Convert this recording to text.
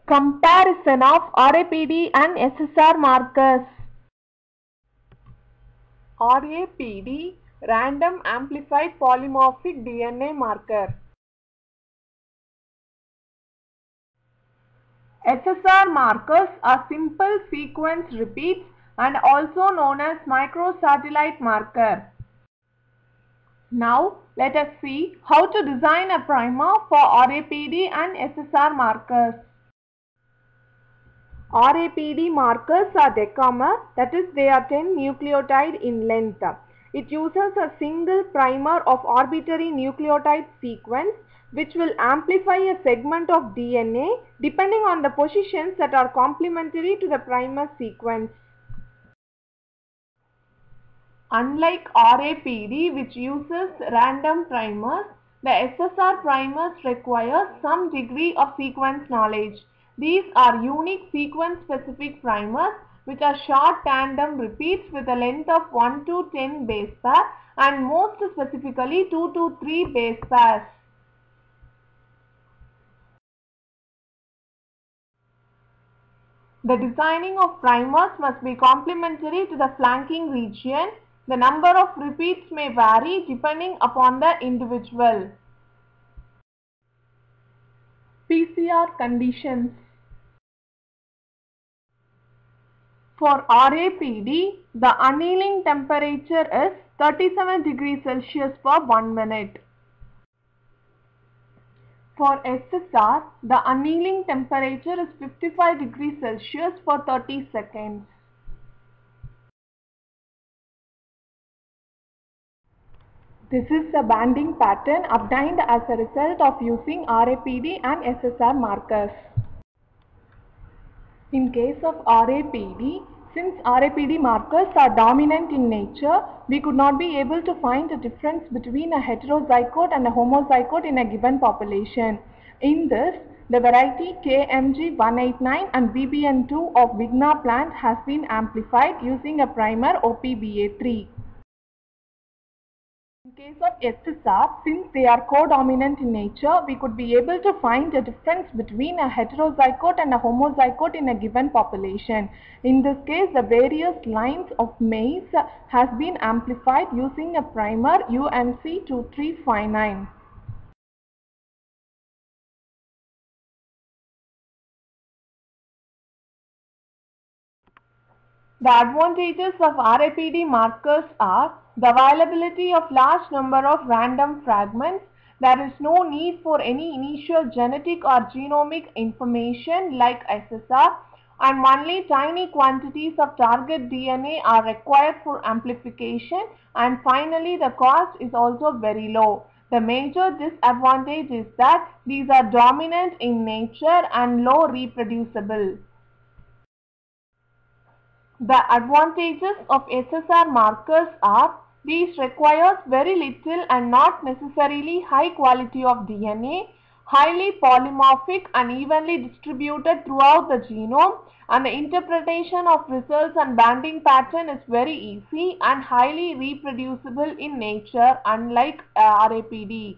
Comparison of RAPD and SSR markers. RAPD, Random Amplified Polymorphic DNA Marker. SSR markers are simple sequence repeats and also known as microsatellite marker. Now let us see how to design a primer for RAPD and SSR markers. RAPD markers are decamer, that is they are 10 nucleotide in length. It uses a single primer of arbitrary nucleotide sequence which will amplify a segment of DNA depending on the positions that are complementary to the primer sequence. Unlike RAPD, which uses random primers, the SSR primers require some degree of sequence knowledge. These are unique sequence-specific primers which are short tandem repeats with a length of 1 to 10 base pair and most specifically 2 to 3 base pairs. The designing of primers must be complementary to the flanking region. The number of repeats may vary depending upon the individual. PCR conditions. For RAPD, the annealing temperature is 37 degrees Celsius for 1 minute. For SSR, the annealing temperature is 55 degrees Celsius for 30 seconds. This is the banding pattern obtained as a result of using RAPD and SSR markers. In case of RAPD, since RAPD markers are dominant in nature, we could not be able to find a difference between a heterozygote and a homozygote in a given population. In this, the variety KMG189 and BBN2 of Vigna plant has been amplified using a primer OPBA3. In case of SSR, since they are codominant in nature, we could be able to find a difference between a heterozygote and a homozygote in a given population. In this case, the various lines of maize has been amplified using a primer UNC2359. The advantages of RAPD markers are the availability of large number of random fragments. There is no need for any initial genetic or genomic information like SSR, and only tiny quantities of target DNA are required for amplification, and finally the cost is also very low. The major disadvantage is that these are dominant in nature and low reproducible. The advantages of SSR markers are these requires very little and not necessarily high quality of DNA, highly polymorphic and evenly distributed throughout the genome, and the interpretation of results and banding pattern is very easy and highly reproducible in nature, unlike RAPD.